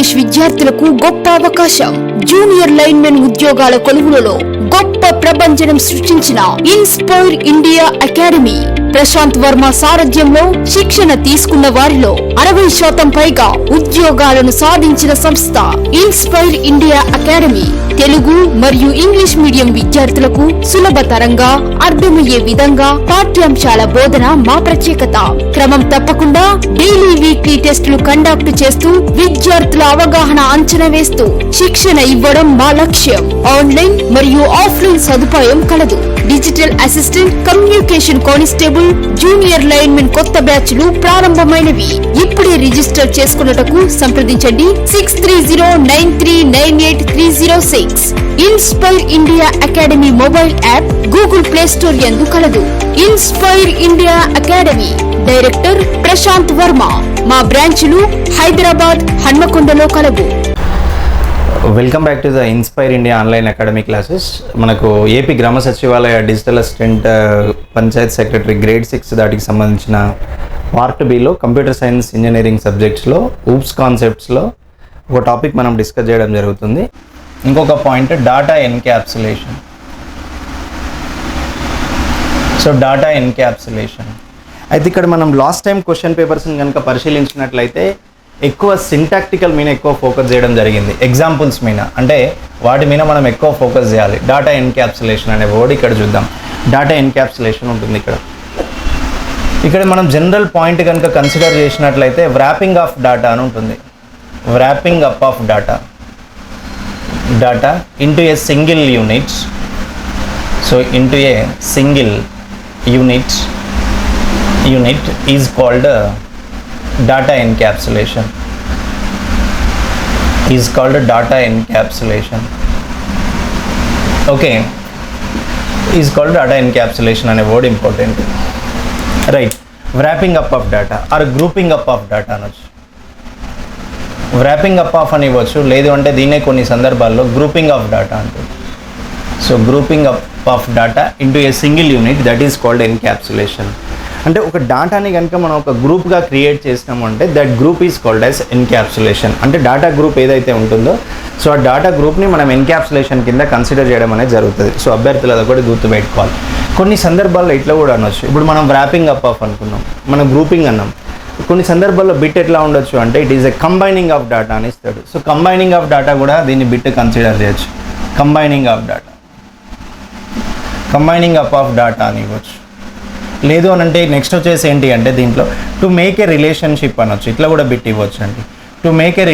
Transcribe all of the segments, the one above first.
English విద్యార్థులకు గొప్ప అవకాశం. జూనియర్ లైన్మెన్ ఉద్యోగాల కొలువులలో గొప్ప ప్రభంజనం సృష్టించిన inspire India academy Prashant Varma సారథ్యంలో శిక్షణ తీసుకున్న వారిలో 60% పైగా ఉద్యోగాలను సాధించిన సంస్థ ఇన్స్పైర్ ఇండియా అకాడమీ. తెలుగు మరియు ఇంగ్లీష్ మీడియం విద్యార్థులకు సులభతరంగా అర్థమయ్యే విధంగా పాఠ్యాంశాల బోధన మా ప్రత్యేకత. క్రమం తప్పకుండా డైలీ వీక్లీ టెస్టులు కండక్ట్ చేస్తూ విద్యార్థుల అవగాహన అంచనా వేస్తూ శిక్షణ ఇవ్వడం మా లక్ష్యం. ఆన్లైన్ మరియు ఆఫ్లైన్ సదుపాయం కలదు. Digital assistant, communication constable, junior lineman కొత్త బ్యాచ్లు ప్రారంభమైనవి. ఇప్పుడే రిజిస్టర్ చేసుకున్నటకు సంప్రదించండి 6309398306. Inspire India Academy mobile app Google Play Store యందు కలదు. Inspire India Academy director Prashanth Varma. మా బ్రాంచ్లు హైదరాబాద్, హన్మకొండలో కలవు. Welcome back to the Inspire India online Academy classes. మనకు ఏపీ గ్రామ సచివాలయ digital assistant, panchayat secretary grade 6 దాటికి సంబంధించిన పార్ట్ బిలో కంప్యూటర్ సైన్స్ ఇంజనీరింగ్ సబ్జెక్ట్స్లో ఊప్స్ కాన్సెప్ట్స్లో ఒక టాపిక్ మనం డిస్కస్ చేయడం జరుగుతుంది. ఇంకొక point data encapsulation. So data encapsulation అయితే ఇక్కడ మనం లాస్ట్ టైం క్వశ్చన్ పేపర్స్ని కనుక పరిశీలించినట్లయితే ఎక్కువ సింటాక్టికల్ మీద ఎక్కువ ఫోకస్ చేయడం జరిగింది. ఎగ్జాంపుల్స్ మీద, అంటే వాటి మీద మనం ఎక్కువ ఫోకస్ చేయాలి. డాటా ఎన్క్యాప్సులేషన్ అనే వర్డ్ ఇక్కడ చూద్దాం. డాటా ఎన్క్యాప్సులేషన్ ఉంటుంది ఇక్కడ మనం జనరల్ పాయింట్ కనుక కన్సిడర్ చేసినట్లయితే వ్రాపింగ్ ఆఫ్ డాటా అని ఉంటుంది. Wrapping up of data into a single unit. So into a single unit is called data encapsulation. Okay, is called data encapsulation అనే word important. Right, wrapping up of data or grouping up of data అనొచ్చు. wrapping up of అని ఇవ్వచ్చు, లేదు అంటే దీన్నే కొన్ని సందర్భాల్లో grouping of data అంటుంది. So grouping up of data into a single unit, that is called encapsulation. అంటే ఒక డాటాని కనుక మనం ఒక గ్రూప్గా క్రియేట్ చేసినాము అంటే that group is called as encapsulation. అంటే డాటా గ్రూప్ ఏదైతే ఉంటుందో సో ఆ డాటా గ్రూప్ని మనం ఎన్క్యాప్సులేషన్ కింద కన్సిడర్ చేయడం అనేది జరుగుతుంది. సో అభ్యర్థులు అది కూడా గుర్తుపెట్టుకోవాలి. కొన్ని సందర్భాల్లో ఇట్లా కూడా అనొచ్చు. ఇప్పుడు మనం వ్రాపింగ్ అప్ ఆఫ్ అనుకున్నాం, మనం గ్రూపింగ్ అన్నాం. కొన్ని సందర్భాల్లో బిట్ ఎట్లా ఉండొచ్చు అంటే it is a combining of data అని ఇస్తాడు. సో కంబైనింగ్ ఆఫ్ డాటా కూడా దీన్ని బిట్ కన్సిడర్ చేయొచ్చు. కంబైనింగ్ అప్ ఆఫ్ డాటా అని ఇవ్వచ్చు. లేదు అని అంటే నెక్స్ట్ వచ్చేసి ఏంటి అంటే దీంట్లో టు మేక్ ఏ రిలేషన్షిప్ అనొచ్చు. ఇట్లా కూడా బిట్ ఇవ్వచ్చు అండి. To make a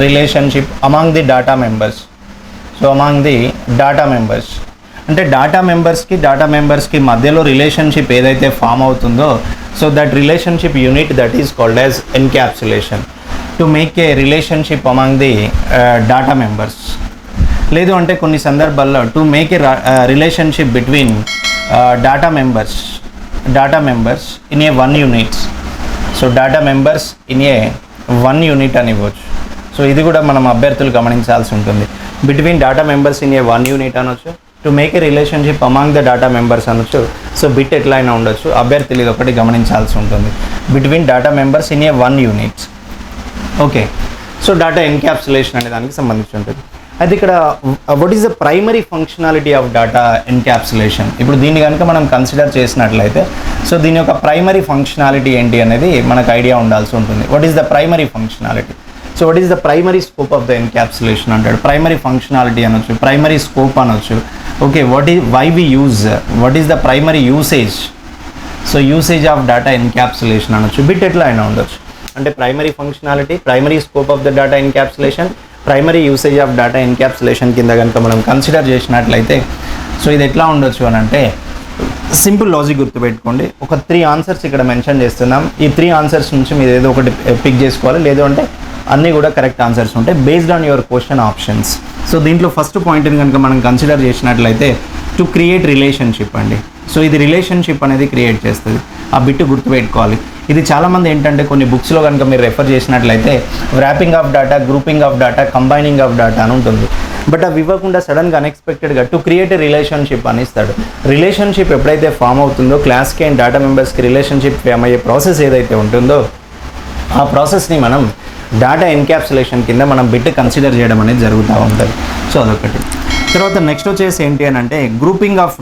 relationship among the data members. So among the data members అంటే డాటా మెంబర్స్కి మధ్యలో రిలేషన్షిప్ ఏదైతే ఫామ్ అవుతుందో so that relationship unit that is called as encapsulation. To make a relationship among the data members. లేదు అంటే కొన్ని సందర్భాల్లో to make a relationship between data members in a one unit. So data members in a one unit అని ఇవ్వచ్చు. So ఇది కూడా మనం అభ్యర్థులు గమనించాల్సి ఉంటుంది. Between data members in a one unit అనొచ్చు. To make a relationship among the data members అనొచ్చు. సో బిట్ ఎట్లా అయినా ఉండొచ్చు, అభ్యర్థులు ఇది ఒకటి గమనించాల్సి ఉంటుంది. Between data members in a one unit. Okay, so data encapsulation అనే దానికి సంబంధించి ఉంటుంది. అయితే ఇక్కడ what is the primary functionality of data encapsulation. ఇప్పుడు దీన్ని కనుక మనం కన్సిడర్ చేసినట్లయితే సో దీని యొక్క ప్రైమరీ ఫంక్షనాలిటీ ఏంటి అనేది మనకు ఐడియా ఉండాల్సి ఉంటుంది. What is the primary functionality? So what is the primary scope of the encapsulation అంటాడు. ప్రైమరీ ఫంక్షనాలిటీ అనొచ్చు, ప్రైమరీ స్కోప్ అనొచ్చు. Okay, what is the primary usage? So usage of data encapsulation అనొచ్చు. Bit ఎట్లా అయినా ఉండొచ్చు. అంటే primary functionality, primary scope of the data encapsulation, primary usage of data encapsulation కింద కనుక మనం కన్సిడర్ చేసినట్లయితే సో ఇది ఎట్లా ఉండొచ్చు అని అంటే సింపుల్ లాజిక్ గుర్తుపెట్టుకోండి. ఒక 3 ఆన్సర్స్ ఇక్కడ మెన్షన్ చేస్తున్నాం. ఈ 3 ఆన్సర్స్ నుంచి మీరు ఏదో ఒకటి పిక్ చేసుకోవాలి. లేదు అంటే అన్నీ కూడా కరెక్ట్ ఆన్సర్స్ ఉంటాయి based on your question options. So దీంట్లో ఫస్ట్ పాయింట్ని కనుక మనం కన్సిడర్ చేసినట్లయితే టు క్రియేట్ రిలేషన్షిప్ అండి. సో ఇది రిలేషన్షిప్ అనేది క్రియేట్ చేస్తుంది. ఆ బిట్ గుర్తుపెట్టుకోవాలి. ఇది చాలామంది ఏంటంటే కొన్ని బుక్స్లో కనుక మీరు రెఫర్ చేసినట్లయితే wrapping of data, grouping of data, combining of data అని ఉంటుంది. బట్ అవి ఇవ్వకుండా సడన్గా అన్ఎక్స్పెక్టెడ్గా టు క్రియేట్ ఏ రిలేషన్షిప్ అని ఇస్తాడు. రిలేషన్షిప్ ఎప్పుడైతే ఫామ్ అవుతుందో క్లాస్కి అండ్ డేటా మెంబర్స్కి రిలేషన్షిప్ ఫామ్ అయ్యే ప్రాసెస్ ఏదైతే ఉంటుందో ఆ ప్రాసెస్ని మనం డేటా ఎన్క్యాప్సులేషన్ కింద మనం బిట్ కన్సిడర్ చేయడం అనేది జరుగుతూ ఉంటుంది. సో అదొకటి. తర్వాత నెక్స్ట్ వచ్చేసి ఏంటి అని అంటే గ్రూపింగ్ ఆఫ్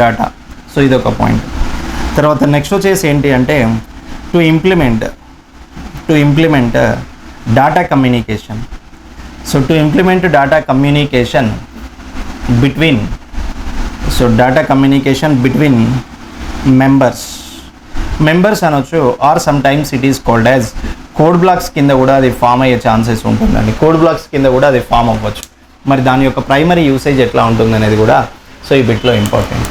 డేటా. సో ఇదొక పాయింట్. తర్వాత నెక్స్ట్ వచ్చేసి ఏంటి అంటే to implement data communication. So to implement data communication between members అనొచ్చు, or sometimes it is called as code blocks కింద కూడా అది ఫామ్ అయ్యే ఛాన్సెస్ ఉంటుందండి. కోడ్ బ్లాక్స్ కింద కూడా అది ఫామ్ అవ్వచ్చు. మరి దాని యొక్క ప్రైమరీ యూసేజ్ ఎట్లా ఉంటుంది అనేది కూడా సో ఈ బిట్లో ఇంపార్టెంట్.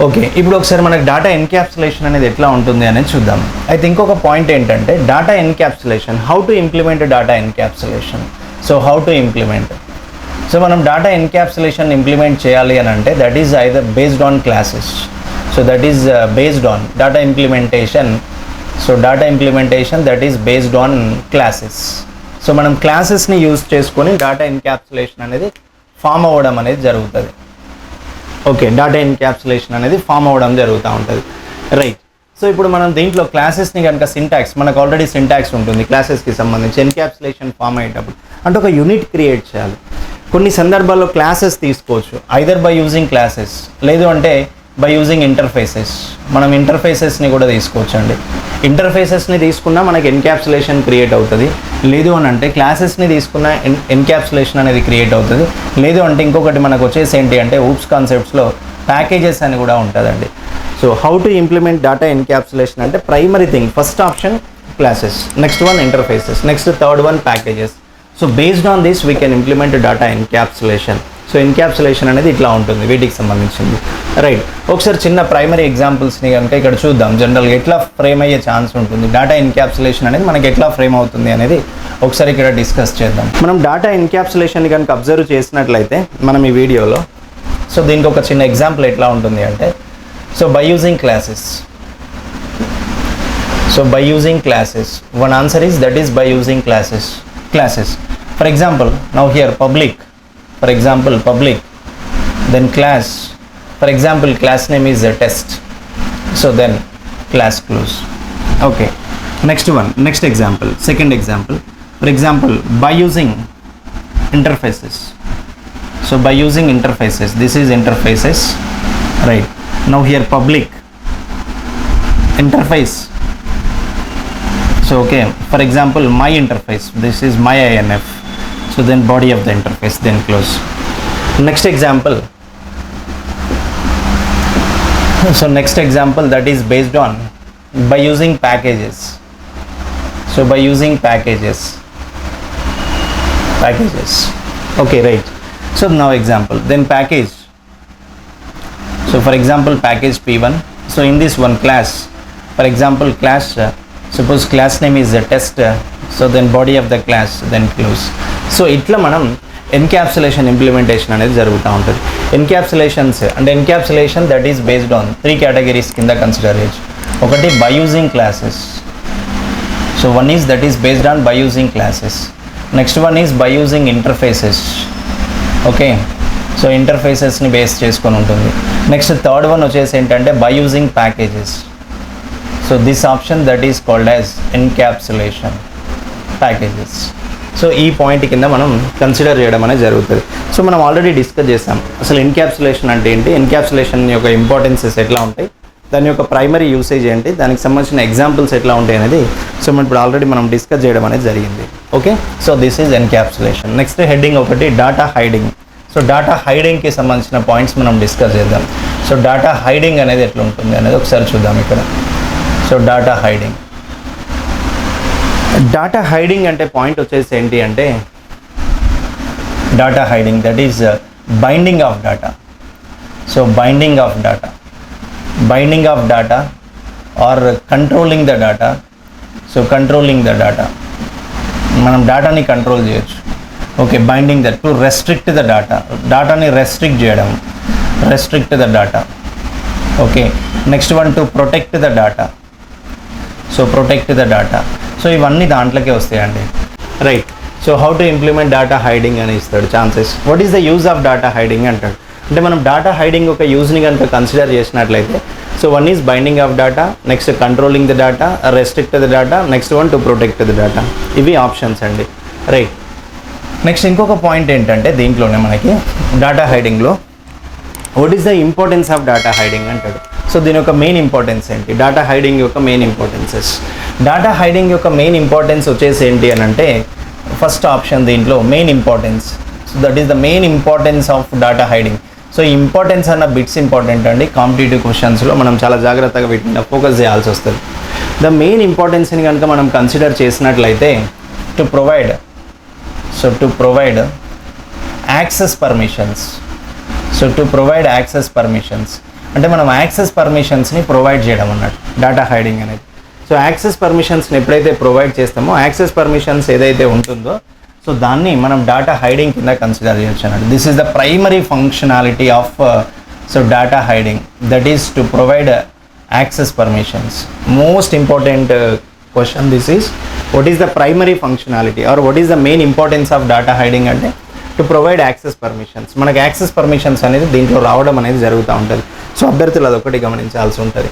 ఓకే, ఇప్పుడు ఒకసారి మనకు డేటా ఎన్క్యాప్సులేషన్ అనేది ఎట్లా ఉంటుంది అనేది చూద్దాం. అయితే ఇంకొక పాయింట్ ఏంటంటే data encapsulation, how to implement data encapsulation. So how to implement, so మనం డేటా ఎన్క్యాప్సులేషన్ ఇంప్లిమెంట్ చేయాలి అని అంటే that is either based on classes. So that is based on data implementation. So data implementation that is based on classes. So మనం క్లాసెస్ని use చేసుకొని data encapsulation అనేది form అవ్వడం అనేది జరుగుతుంది. ఓకే, డేటా ఎన్క్యాప్సులేషన్ అనేది ఫామ్ అవ్వడం జరుగుతూ ఉంటుంది. రైట్. సో ఇప్పుడు మనం దీంట్లో క్లాసెస్ని కనుక సింటాక్స్, మనకు ఆల్రెడీ సింటాక్స్ ఉంటుంది క్లాసెస్కి సంబంధించి. ఎన్క్యాప్సులేషన్ ఫామ్ అయ్యేటప్పుడు అంటే ఒక యూనిట్ క్రియేట్ చేయాలి. కొన్ని సందర్భాల్లో క్లాసెస్ తీసుకోవచ్చు, ఐదర్ బై యూజింగ్ క్లాసెస్, లేదు అంటే బై యూజింగ్ ఇంటర్ఫేసెస్. మనం ఇంటర్ఫేసెస్ని కూడా తీసుకోవచ్చు అండి. ఇంటర్ఫేసెస్ని తీసుకున్నా మనకి ఎన్క్యాప్సులేషన్ క్రియేట్ అవుతుంది. లేదు అని అంటే క్లాసెస్ని తీసుకున్న ఎన్క్యాప్సులేషన్ అనేది క్రియేట్ అవుతుంది. లేదు అంటే ఇంకొకటి మనకు వచ్చేసి ఏంటి అంటే ఊప్స్ కాన్సెప్ట్స్లో ప్యాకేజెస్ అని కూడా ఉంటుందండి. So how to implement data encapsulation అంటే primary thing, first option classes, next one interfaces, next third one packages. So based on this we can implement data encapsulation. So encapsulation అనేది ఇట్లా ఉంటుంది వీటికి సంబంధించింది. Right. ఒకసారి చిన్న ప్రైమరీ ఎగ్జాంపుల్స్ని కనుక ఇక్కడ చూద్దాం. జనరల్గా ఎట్లా ఫ్రేమ్ అయ్యే ఛాన్స్ ఉంటుంది, డేటా ఎన్క్యాప్సులేషన్ అనేది మనకి ఎట్లా ఫ్రేమ్ అవుతుంది అనేది ఒకసారి ఇక్కడ డిస్కస్ చేద్దాం. మనం డేటా ఎన్క్యాప్సులేషన్ కనుక అబ్జర్వ్ చేసినట్లయితే మనం ఈ వీడియోలో, సో దీనికి ఒక చిన్న ఎగ్జాంపుల్ ఎట్లా ఉంటుంది అంటే, so by using classes, one answer is that is by using classes. For example, now here public, then class. For example, class name is a test, so then class close. Okay, next example, second example. For example, by using interfaces. So by using interfaces, this is interfaces, right? Now here public interface. So okay, for example, my interface, this is my INF. So then body of the interface, then close. Next example, that is based on by using packages. So by using packages. Okay, right. So now example, then package. So for example, package P1. So in this one class, for example, class, suppose class name is a test. So then body of the class, then close. So ఇట్లా మనం encapsulation implementation అనేది జరుగుతూ ఉంటుంది. Encapsulations అంటే encapsulation that is based on 3 categories కింద consider చేయొచ్చు. ఒకటి by using classes. So one is that is based on by using classes. Next one is by using interfaces. Okay, so ఇంటర్ఫేసెస్ని base చేసుకొని ఉంటుంది. నెక్స్ట్ థర్డ్ వన్ వచ్చేసి ఏంటంటే by using packages. So this option that is called as encapsulation packages. So ఈ point కింద మనం consider చేయడం అనేది జరుగుతుంది. సో మనం ఆల్రెడీ డిస్కస్ చేసాం అసలు ఎన్క్యాప్సులేషన్ అంటే ఏంటి, ఎన్క్యాప్సులేషన్ యొక్క ఇంపార్టెన్సెస్ ఎట్లా ఉంటాయి, దాని యొక్క ప్రైమరీ యూసేజ్ ఏంటి, దానికి సంబంధించిన ఎగ్జాంపుల్స్ ఎట్లా ఉంటాయి అనేది సో ఇప్పుడు ఆల్రెడీ మనం డిస్కస్ చేయడం అనేది జరిగింది. Okay, so this is encapsulation. Next heading ఒకటి డేటా హైడింగ్. సో డేటా హైడింగ్కి సంబంధించిన పాయింట్స్ మనం డిస్కస్ చేద్దాం. సో డేటా హైడింగ్ అనేది ఎట్లా ఉంటుంది అనేది ఒకసారి చూద్దాం ఇక్కడ. సో డేటా హైడింగ్ అంటే పాయింట్ వచ్చేసి ఏంటి అంటే data hiding that is binding of data. So binding of data or controlling the data. So controlling the data, మనం డేటాని కంట్రోల్ చేయొచ్చు. Okay, binding that to restrict the డేటాని రెస్ట్రిక్ట్ చేయడం, restrict the data. Okay, next one to protect the data. So protect the data. So ఇవన్నీ దాంట్లోకే వస్తాయండి. Right. So how to implement data hiding అని ఇస్తాడు chances. What is the use of data hiding అంటాడు. అంటే మనం data hiding ఒక యూజ్ని కనుక కన్సిడర్ చేసినట్లయితే so one is binding of data, next controlling the data, restrict the data, next one to protect the data. ఇవి options అండి, right. Next ఇంకొక point ఏంటంటే దీంట్లోనే మనకి డేటా హైడింగ్లో what is the importance of data hiding అంటాడు. So దీని యొక్క మెయిన్ ఇంపార్టెన్స్ ఏంటి, డేటా హైడింగ్ యొక్క మెయిన్ ఇంపార్టెన్సెస్. డేటా హైడింగ్ యొక్క మెయిన్ ఇంపార్టెన్స్ వచ్చేసి ఏంటి అని అంటే ఫస్ట్ ఆప్షన్ దీంట్లో main importance. So that is the main importance of data hiding. So importance అన్న బిట్స్ ఇంపార్టెంట్ అండి. కాంపిటేటివ్ క్వశ్చన్స్లో మనం చాలా జాగ్రత్తగా వీటిని ఫోకస్ చేయాల్సి వస్తుంది. ద మెయిన్ ఇంపార్టెన్స్ని కనుక మనం కన్సిడర్ చేసినట్లయితే to provide access permissions. So to provide access permissions అంటే మనం యాక్సెస్ పర్మిషన్స్ని ప్రొవైడ్ చేయడం అన్నట్టు డేటా హైడింగ్ అనేది. సో యాక్సెస్ పర్మిషన్స్ని ఎప్పుడైతే ప్రొవైడ్ చేస్తామో యాక్సెస్ పర్మిషన్స్ ఏదైతే ఉంటుందో సో దాన్ని మనం డేటా హైడింగ్ కింద కన్సిడర్ చేయొచ్చు అన్నట్టు. This is the primary functionality of data hiding, that is to provide access permissions. Most important question this is what is the primary functionality or what is the main importance of data hiding అంటే to provide access permissions. మనకి access permissions అనేది దీంట్లో రావడం అనేది జరుగుతూ ఉంటుంది. So అభ్యర్థులు అదొకటి గమనించాల్సి ఉంటుంది.